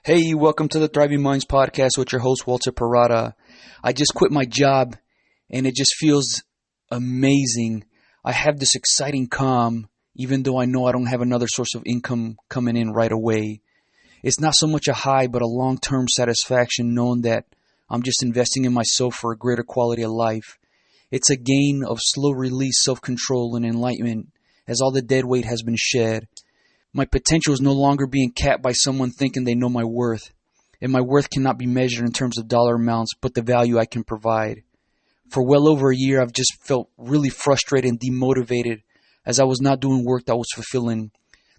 Hey, welcome to the Thriving Minds podcast with your host, Walter Parada. I just quit my job and it just feels amazing. I have this exciting calm, even though I know I don't have another source of income coming in right away. It's not so much a high, but a long-term satisfaction knowing that I'm just investing in myself for a greater quality of life. It's a gain of slow release, self-control, and enlightenment as all the dead weight has been shed. My potential is no longer being capped by someone thinking they know my worth. And my worth cannot be measured in terms of dollar amounts, but the value I can provide. For well over a year, I've just felt really frustrated and demotivated as I was not doing work that was fulfilling.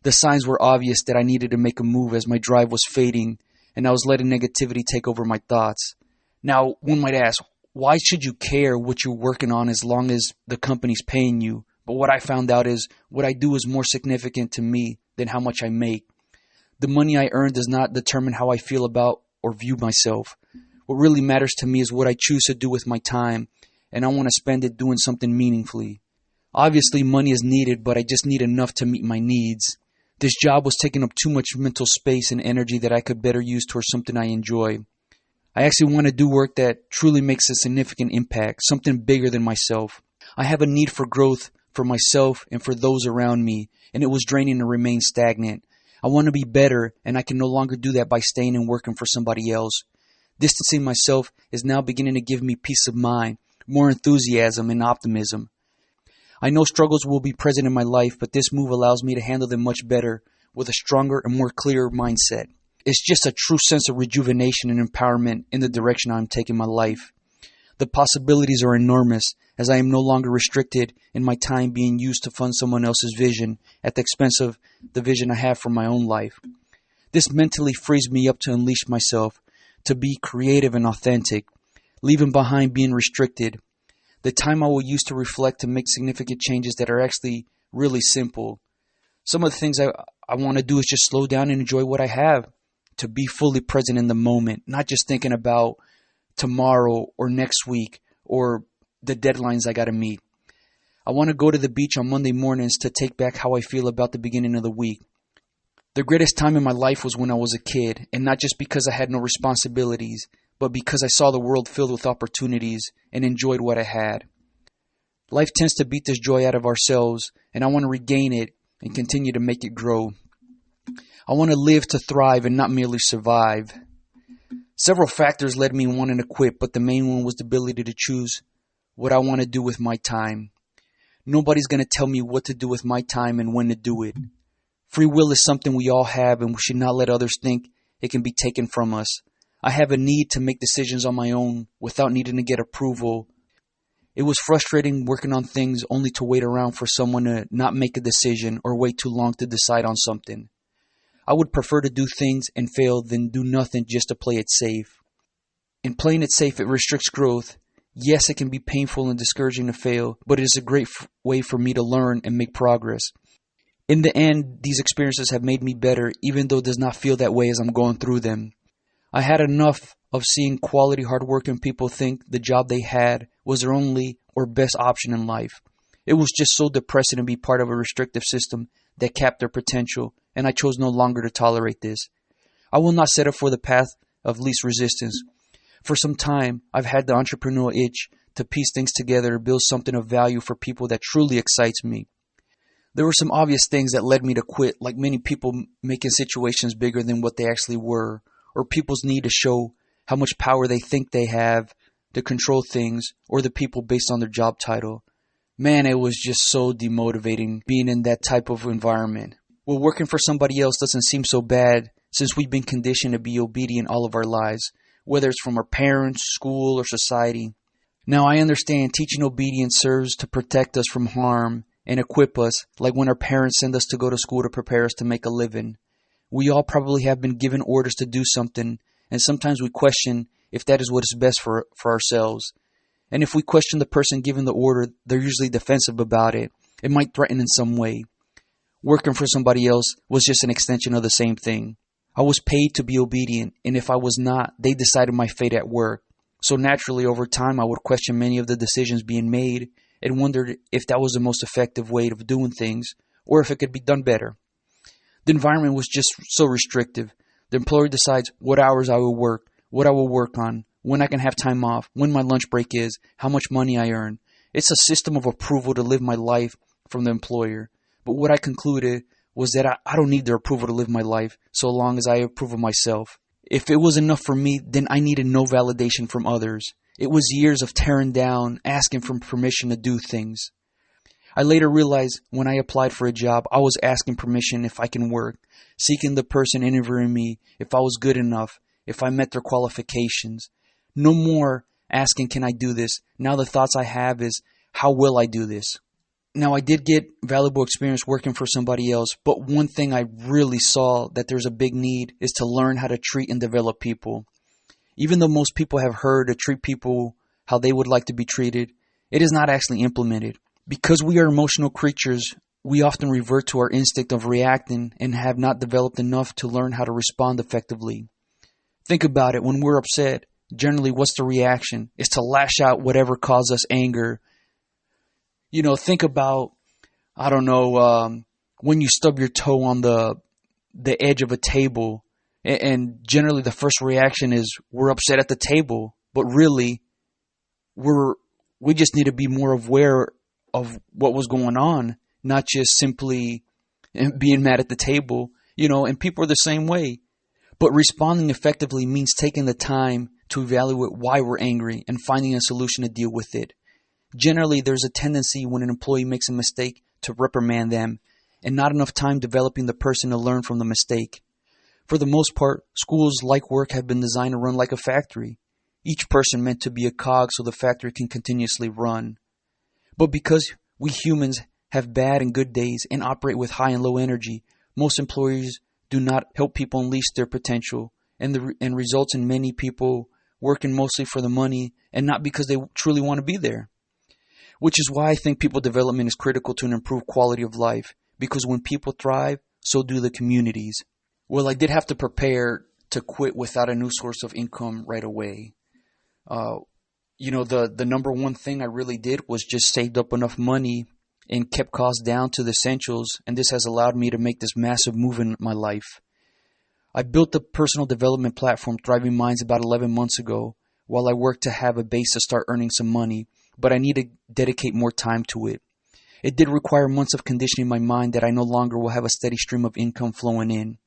The signs were obvious that I needed to make a move as my drive was fading and I was letting negativity take over my thoughts. Now, one might ask, why should you care what you're working on as long as the company's paying you? But what I found out is what I do is more significant to me than how much I make. The money I earn does not determine how I feel about or view myself. What really matters to me is what I choose to do with my time, and I want to spend it doing something meaningfully. Obviously, money is needed, but I just need enough to meet my needs. This job was taking up too much mental space and energy that I could better use towards something I enjoy. I actually want to do work that truly makes a significant impact, something bigger than myself. I have a need for growth for myself and for those around me, and it was draining to remain stagnant. I want to be better, and I can no longer do that by staying and working for somebody else. Distancing myself is now beginning to give me peace of mind, more enthusiasm and optimism. I know struggles will be present in my life, but this move allows me to handle them much better with a stronger and more clear mindset. It's just a true sense of rejuvenation and empowerment in the direction I'm taking my life. The possibilities are enormous as I am no longer restricted in my time being used to fund someone else's vision at the expense of the vision I have for my own life. This mentally frees me up to unleash myself, to be creative and authentic, leaving behind being restricted. The time I will use to reflect to make significant changes that are actually really simple. Some of the things I want to do is just slow down and enjoy what I have, to be fully present in the moment, not just thinking about tomorrow or next week or the deadlines I got to meet. I want to go to the beach on Monday mornings to take back how I feel about the beginning of the week. The greatest time in my life was when I was a kid, and not just because I had no responsibilities, but because I saw the world filled with opportunities and enjoyed what I had. Life tends to beat this joy out of ourselves, and I want to regain it and continue to make it grow. I want to live to thrive and not merely survive. Several factors led me wanting to quit, but the main one was the ability to choose what I want to do with my time. Nobody's going to tell me what to do with my time and when to do it. Free will is something we all have, and we should not let others think it can be taken from us. I have a need to make decisions on my own without needing to get approval. It was frustrating working on things only to wait around for someone to not make a decision or wait too long to decide on something. I would prefer to do things and fail than do nothing just to play it safe. In playing it safe, it restricts growth. Yes, it can be painful and discouraging to fail, but it is a great way for me to learn and make progress. In the end, these experiences have made me better, even though it does not feel that way as I'm going through them. I had enough of seeing quality, hardworking people think the job they had was their only or best option in life. It was just so depressing to be part of a restrictive system that capped their potential, and I chose no longer to tolerate this. I will not settle for the path of least resistance. For some time, I've had the entrepreneurial itch to piece things together to build something of value for people that truly excites me. There were some obvious things that led me to quit, like many people making situations bigger than what they actually were, or people's need to show how much power they think they have to control things, or the people based on their job title. Man, it was just so demotivating being in that type of environment. Well, working for somebody else doesn't seem so bad since we've been conditioned to be obedient all of our lives, whether it's from our parents, school, or society. Now, I understand teaching obedience serves to protect us from harm and equip us, like when our parents send us to go to school to prepare us to make a living. We all probably have been given orders to do something, and sometimes we question if that is what is best for ourselves. And if we question the person giving the order, they're usually defensive about it. It might threaten in some way. Working for somebody else was just an extension of the same thing. I was paid to be obedient, and if I was not, they decided my fate at work. So naturally, over time, I would question many of the decisions being made and wondered if that was the most effective way of doing things or if it could be done better. The environment was just so restrictive. The employer decides what hours I will work, what I will work on, when I can have time off, when my lunch break is, how much money I earn. It's a system of approval to live my life from the employer. But what I concluded was that I don't need their approval to live my life so long as I approve of myself. If it was enough for me, then I needed no validation from others. It was years of tearing down, asking for permission to do things. I later realized when I applied for a job, I was asking permission if I can work, seeking the person interviewing me if I was good enough, if I met their qualifications. No more asking, can I do this? Now the thoughts I have is, how will I do this? Now I did get valuable experience working for somebody else, but one thing I really saw that there's a big need is to learn how to treat and develop people. Even though most people have heard to treat people how they would like to be treated, it is not actually implemented. Because we are emotional creatures, we often revert to our instinct of reacting and have not developed enough to learn how to respond effectively. Think about it. When we're upset, generally what's the reaction? It's to lash out whatever caused us anger. Think about, when you stub your toe on the edge of a table, and generally the first reaction is we're upset at the table, but really we just need to be more aware of what was going on, not just simply being mad at the table, and people are the same way. But responding effectively means taking the time to evaluate why we're angry and finding a solution to deal with it. Generally, there's a tendency when an employee makes a mistake to reprimand them and not enough time developing the person to learn from the mistake. For the most part, schools like work have been designed to run like a factory. Each person meant to be a cog so the factory can continuously run. But because we humans have bad and good days and operate with high and low energy, most employers do not help people unleash their potential, and results in many people working mostly for the money and not because they truly want to be there. Which is why I think people development is critical to an improved quality of life, because when people thrive, so do the communities. Well, I did have to prepare to quit without a new source of income right away. The number one thing I really did was just saved up enough money and kept costs down to the essentials, and this has allowed me to make this massive move in my life. I built the personal development platform Thriving Minds about 11 months ago while I worked to have a base to start earning some money, but I need to dedicate more time to it. It did require months of conditioning my mind that I no longer will have a steady stream of income flowing in.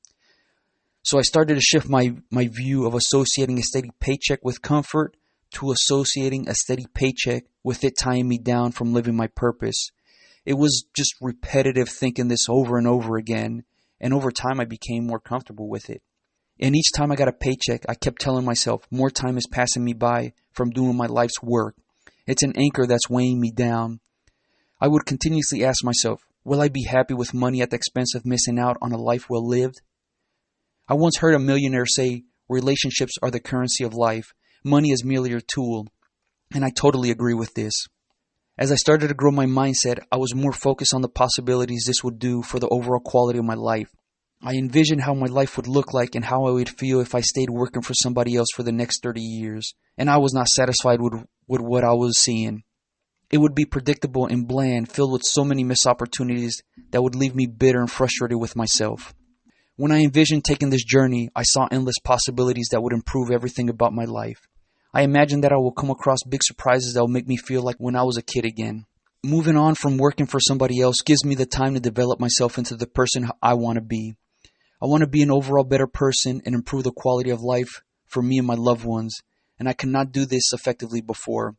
So I started to shift my view of associating a steady paycheck with comfort to associating a steady paycheck with it tying me down from living my purpose. It was just repetitive thinking this over and over again, and over time I became more comfortable with it. And each time I got a paycheck, I kept telling myself more time is passing me by from doing my life's work. It's an anchor that's weighing me down. I would continuously ask myself, will I be happy with money at the expense of missing out on a life well lived? I once heard a millionaire say, relationships are the currency of life. Money is merely a tool. And I totally agree with this. As I started to grow my mindset, I was more focused on the possibilities this would do for the overall quality of my life. I envisioned how my life would look like and how I would feel if I stayed working for somebody else for the next 30 years. And I was not satisfied with what I was seeing. It would be predictable and bland, filled with so many missed opportunities that would leave me bitter and frustrated with myself. When I envisioned taking this journey, I saw endless possibilities that would improve everything about my life. I imagined that I will come across big surprises that will make me feel like when I was a kid again. Moving on from working for somebody else gives me the time to develop myself into the person I want to be. I want to be an overall better person and improve the quality of life for me and my loved ones, and I cannot do this effectively before.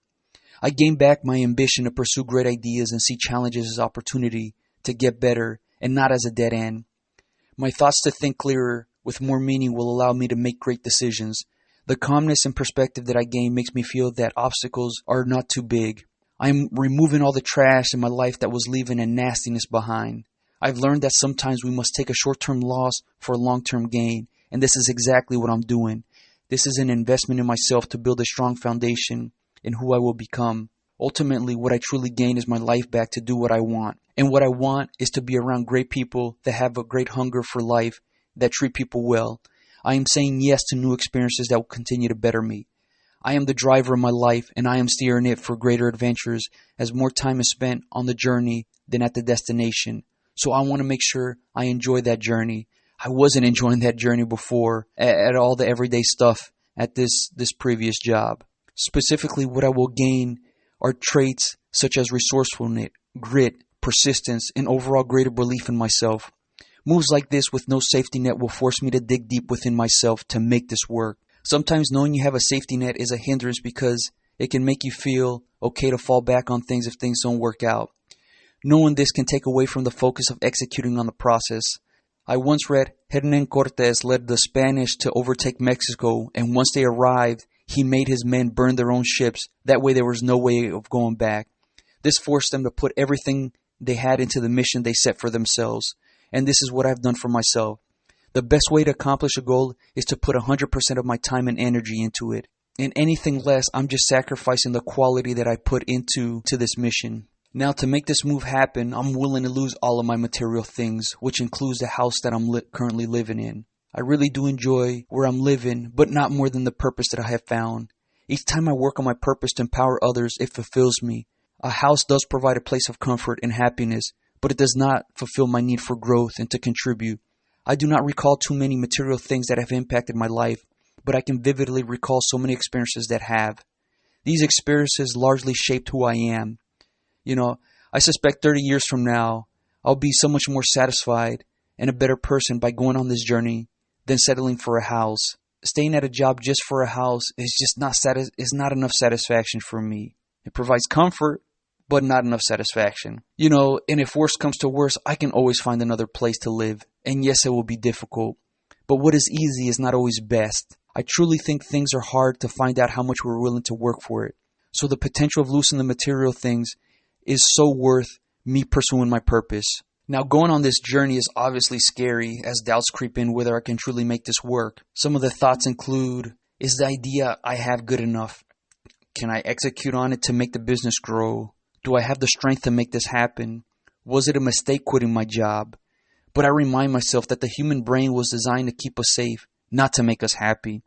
I gained back my ambition to pursue great ideas and see challenges as opportunity to get better and not as a dead end. My thoughts to think clearer with more meaning will allow me to make great decisions. The calmness and perspective that I gain makes me feel that obstacles are not too big. I am removing all the trash in my life that was leaving a nastiness behind. I've learned that sometimes we must take a short-term loss for a long-term gain, and this is exactly what I'm doing. This is an investment in myself to build a strong foundation in who I will become. Ultimately, what I truly gain is my life back to do what I want. And what I want is to be around great people that have a great hunger for life, that treat people well. I am saying yes to new experiences that will continue to better me. I am the driver of my life, and I am steering it for greater adventures as more time is spent on the journey than at the destination. So I want to make sure I enjoy that journey. I wasn't enjoying that journey before at all the everyday stuff at this previous job. Specifically, what I will gain are traits such as resourcefulness, grit, persistence, and overall greater belief in myself. Moves like this with no safety net will force me to dig deep within myself to make this work. Sometimes knowing you have a safety net is a hindrance because it can make you feel okay to fall back on things if things don't work out. Knowing this can take away from the focus of executing on the process. I once read Hernan Cortés led the Spanish to overtake Mexico, and once they arrived, he made his men burn their own ships. That way there was no way of going back. This forced them to put everything they had into the mission they set for themselves. And this is what I've done for myself. The best way to accomplish a goal is to put 100% of my time and energy into it. And anything less, I'm just sacrificing the quality that I put into this mission. Now, to make this move happen, I'm willing to lose all of my material things, which includes the house that I'm currently living in. I really do enjoy where I'm living, but not more than the purpose that I have found. Each time I work on my purpose to empower others, it fulfills me. A house does provide a place of comfort and happiness, but it does not fulfill my need for growth and to contribute. I do not recall too many material things that have impacted my life, but I can vividly recall so many experiences that have. These experiences largely shaped who I am. I suspect 30 years from now, I'll be so much more satisfied and a better person by going on this journey than settling for a house. Staying at a job just for a house is just not enough satisfaction for me. It provides comfort, but not enough satisfaction. And if worse comes to worse, I can always find another place to live. And yes, it will be difficult. But what is easy is not always best. I truly think things are hard to find out how much we're willing to work for it. So the potential of losing the material things is so worth me pursuing my purpose. Now, going on this journey is obviously scary as doubts creep in whether I can truly make this work. Some of the thoughts include, is the idea I have good enough? Can I execute on it to make the business grow? Do I have the strength to make this happen? Was it a mistake quitting my job? But I remind myself that the human brain was designed to keep us safe, not to make us happy.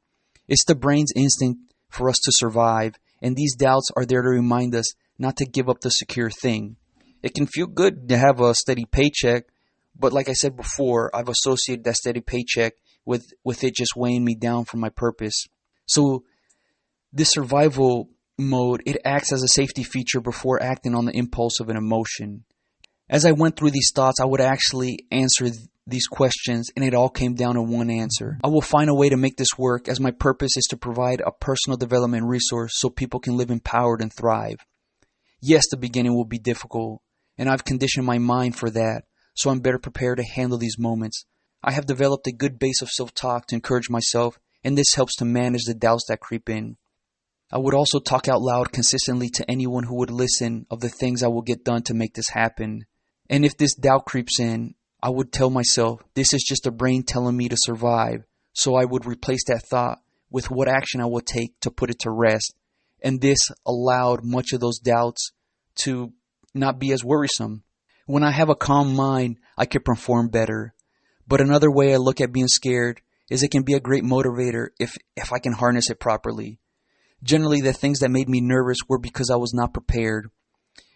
It's the brain's instinct for us to survive, and these doubts are there to remind us not to give up the secure thing. It can feel good to have a steady paycheck, but like I said before, I've associated that steady paycheck with it just weighing me down from my purpose. So this survival mode, it acts as a safety feature before acting on the impulse of an emotion. As I went through these thoughts, I would actually answer these questions, and it all came down to one answer. I will find a way to make this work, as my purpose is to provide a personal development resource so people can live empowered and thrive. Yes, the beginning will be difficult, and I've conditioned my mind for that, so I'm better prepared to handle these moments. I have developed a good base of self-talk to encourage myself, and this helps to manage the doubts that creep in. I would also talk out loud consistently to anyone who would listen of the things I will get done to make this happen. And if this doubt creeps in, I would tell myself, this is just a brain telling me to survive. So I would replace that thought with what action I would take to put it to rest. And this allowed much of those doubts to not be as worrisome. When I have a calm mind, I can perform better. But another way I look at being scared is it can be a great motivator if I can harness it properly. Generally, the things that made me nervous were because I was not prepared.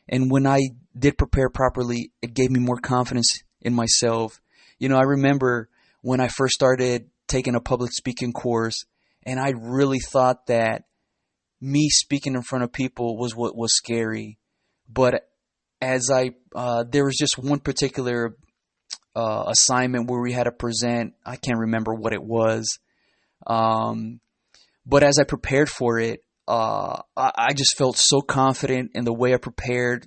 And when I did prepare properly, it gave me more confidence in myself. I remember when I first started taking a public speaking course, and I really thought that me speaking in front of people was what was scary. But as there was just one particular assignment where we had to present. I can't remember what it was. But as I prepared for it, I just felt so confident in the way I prepared.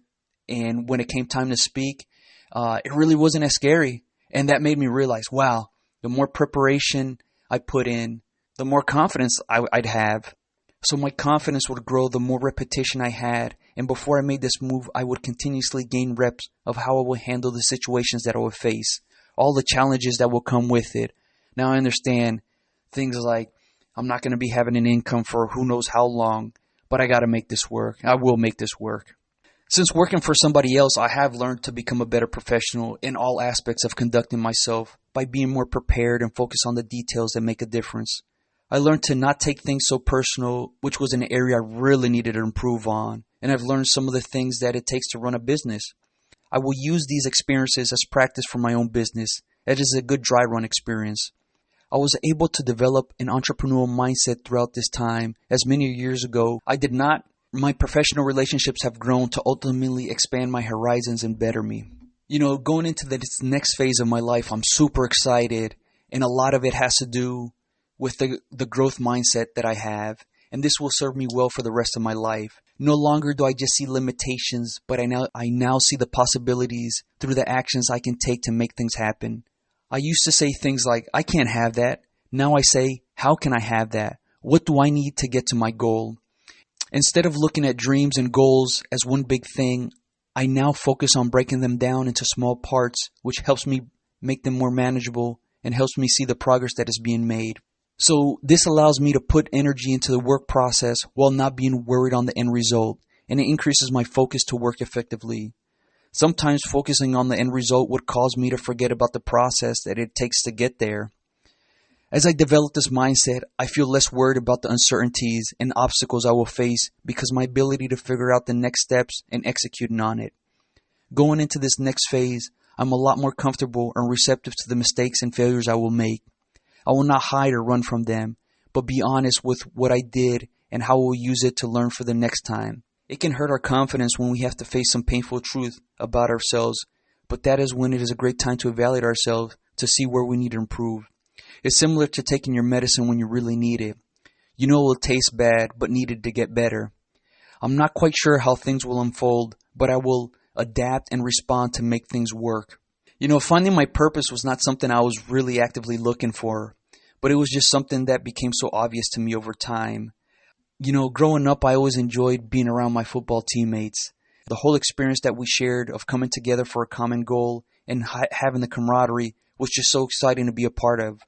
And when it came time to speak, it really wasn't as scary. And that made me realize, wow, the more preparation I put in, the more confidence I'd have. So my confidence would grow the more repetition I had. And before I made this move, I would continuously gain reps of how I would handle the situations that I would face, all the challenges that will come with it. Now I understand things like I'm not going to be having an income for who knows how long, but I got to make this work. I will make this work. Since working for somebody else, I have learned to become a better professional in all aspects of conducting myself by being more prepared and focus on the details that make a difference. I learned to not take things so personal, which was an area I really needed to improve on. And I've learned some of the things that it takes to run a business. I will use these experiences as practice for my own business, It is a good dry run experience. I was able to develop an entrepreneurial mindset throughout this time, as many years ago I did not. My professional relationships have grown to ultimately expand my horizons and better me. Going into this next phase of my life, I'm super excited, and a lot of it has to do with the growth mindset that I have, and this will serve me well for the rest of my life. No longer do I just see limitations, but I now see the possibilities through the actions I can take to make things happen. I used to say things like, I can't have that. Now I say, how can I have that? What do I need to get to my goal? Instead of looking at dreams and goals as one big thing, I now focus on breaking them down into small parts, which helps me make them more manageable and helps me see the progress that is being made. So this allows me to put energy into the work process while not being worried on the end result, and it increases my focus to work effectively. Sometimes focusing on the end result would cause me to forget about the process that it takes to get there. As I develop this mindset, I feel less worried about the uncertainties and obstacles I will face because my ability to figure out the next steps and executing on it. Going into this next phase, I'm a lot more comfortable and receptive to the mistakes and failures I will make. I will not hide or run from them, but be honest with what I did and how we'll use it to learn for the next time. It can hurt our confidence when we have to face some painful truth about ourselves, but that is when it is a great time to evaluate ourselves to see where we need to improve. It's similar to taking your medicine when you really need it. You know it will taste bad, but needed to get better. I'm not quite sure how things will unfold, but I will adapt and respond to make things work. Finding my purpose was not something I was really actively looking for, but it was just something that became so obvious to me over time. Growing up, I always enjoyed being around my football teammates. The whole experience that we shared of coming together for a common goal and having the camaraderie was just so exciting to be a part of.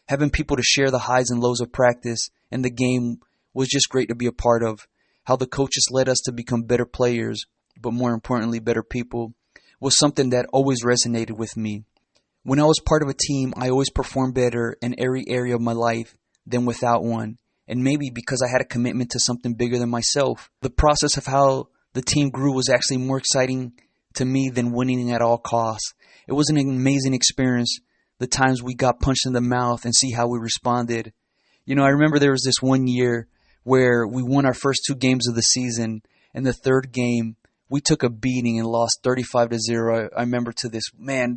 Having people to share the highs and lows of practice and the game was just great to be a part of. How the coaches led us to become better players, but more importantly, better people, was something that always resonated with me. When I was part of a team, I always performed better in every area of my life than without one. And maybe because I had a commitment to something bigger than myself. The process of how the team grew was actually more exciting to me than winning at all costs. It was an amazing experience. The times we got punched in the mouth and see how we responded. I remember there was this one year where we won our first 2 games of the season, and the third game we took a beating and lost 35-0. I remember to this,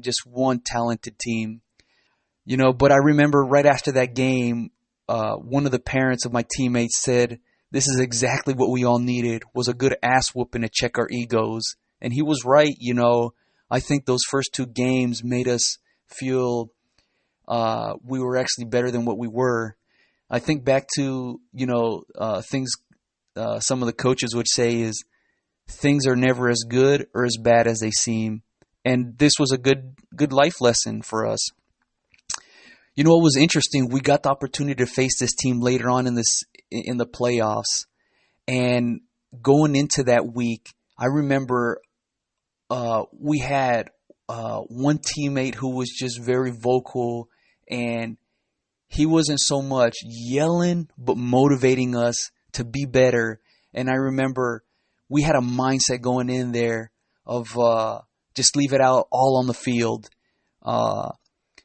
just one talented team. But I remember right after that game, one of the parents of my teammates said, this is exactly what we all needed, was a good ass whooping to check our egos. And he was right. I think those first 2 games made us feel we were actually better than what we were. I think back to, things some of the coaches would say is things are never as good or as bad as they seem. And this was a good life lesson for us. What was interesting, we got the opportunity to face this team later on in the playoffs. And going into that week, I remember we had one teammate who was just very vocal, and he wasn't so much yelling, but motivating us to be better. And I remember we had a mindset going in there of just leave it out all on the field.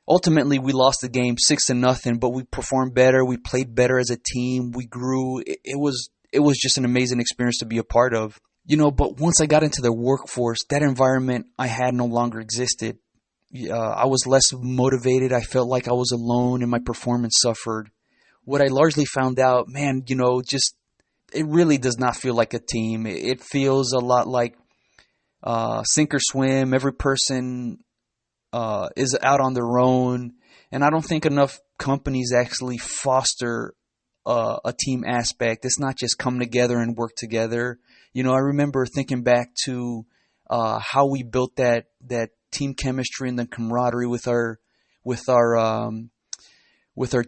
Ultimately, we lost the game 6-0, but we performed better. We played better as a team. We grew. It was just an amazing experience to be a part of. But once I got into the workforce, that environment I had no longer existed. I was less motivated. I felt like I was alone and my performance suffered. What I largely found out, it really does not feel like a team. It feels a lot like sink or swim. Every person is out on their own. And I don't think enough companies actually foster a team aspect. It's not just come together and work together. I remember thinking back to how we built that team chemistry and the camaraderie with our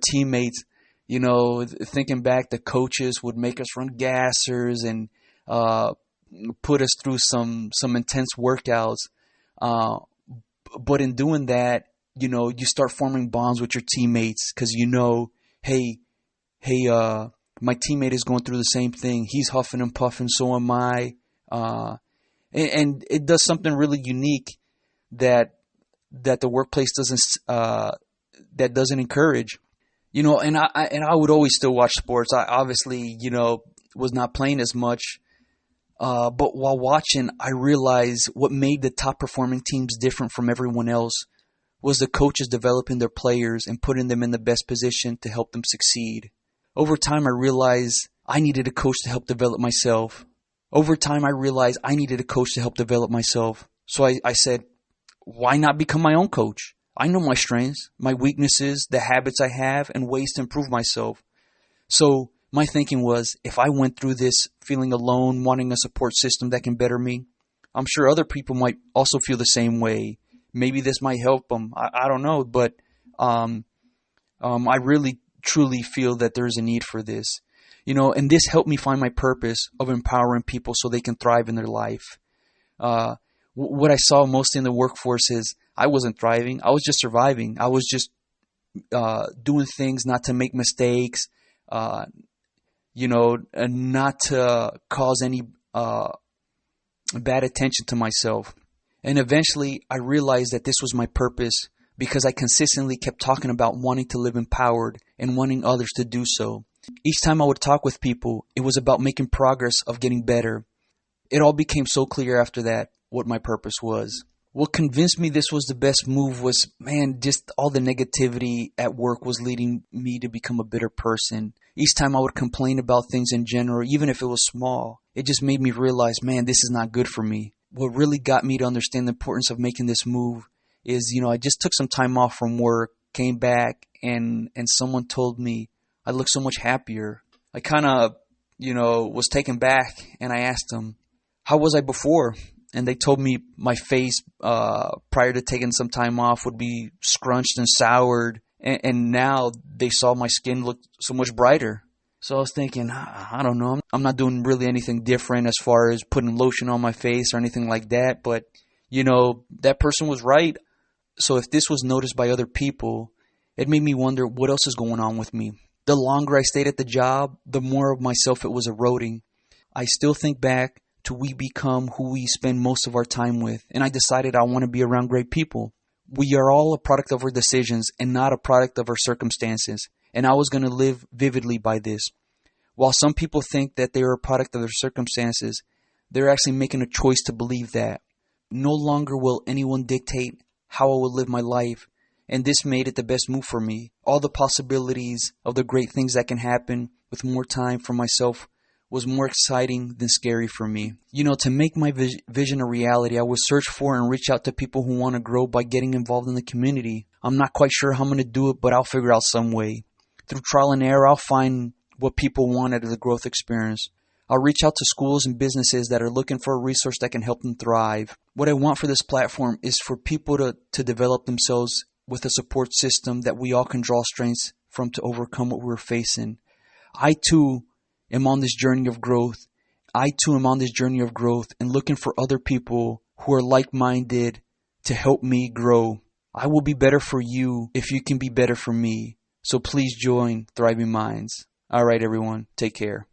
teammates. Thinking back, the coaches would make us run gassers and put us through some intense workouts. But in doing that, you start forming bonds with your teammates because hey, my teammate is going through the same thing. He's huffing and puffing, so am I. And it does something really unique that that the workplace doesn't encourage. And I would always still watch sports. I obviously, was not playing as much. But while watching, I realized what made the top performing teams different from everyone else was the coaches developing their players and putting them in the best position to help them succeed. Over time, I realized I needed a coach to help develop myself. So I said, why not become my own coach? I know my strengths, my weaknesses, the habits I have, and ways to improve myself. So my thinking was, if I went through this feeling alone, wanting a support system that can better me, I'm sure other people might also feel the same way. Maybe this might help them. I don't know, but I really truly feel that there's a need for this. And this helped me find my purpose of empowering people so they can thrive in their life. What I saw mostly in the workforce is I wasn't thriving. I was just surviving. I was just doing things not to make mistakes, and not to cause any bad attention to myself. And eventually I realized that this was my purpose because I consistently kept talking about wanting to live empowered and wanting others to do so. Each time I would talk with people, it was about making progress of getting better. It all became so clear after that what my purpose was. What convinced me this was the best move was, just all the negativity at work was leading me to become a bitter person. Each time I would complain about things in general, even if it was small, it just made me realize, this is not good for me. What really got me to understand the importance of making this move is, I just took some time off from work, came back, and someone told me I look so much happier. I kind of, was taken back, and I asked them, how was I before? And they told me my face prior to taking some time off would be scrunched and soured. And now they saw my skin look so much brighter. So I was thinking, I don't know. I'm not doing really anything different as far as putting lotion on my face or anything like that. But, that person was right. So if this was noticed by other people, it made me wonder what else is going on with me. The longer I stayed at the job, the more of myself it was eroding. I still think back to we become who we spend most of our time with. And I decided I want to be around great people. We are all a product of our decisions and not a product of our circumstances. And I was going to live vividly by this. While some people think that they are a product of their circumstances, they're actually making a choice to believe that. No longer will anyone dictate how I will live my life. And this made it the best move for me. All the possibilities of the great things that can happen with more time for myself was more exciting than scary for me. To make my vision a reality, I would search for and reach out to people who want to grow by getting involved in the community. I'm not quite sure how I'm going to do it, but I'll figure out some way. Through trial and error, I'll find what people want out of the growth experience. I'll reach out to schools and businesses that are looking for a resource that can help them thrive. What I want for this platform is for people to develop themselves with a support system that we all can draw strengths from to overcome what we're facing. I too am on this journey of growth. And looking for other people who are like-minded to help me grow. I will be better for you if you can be better for me. So please join Thriving Minds. All right, everyone. Take care.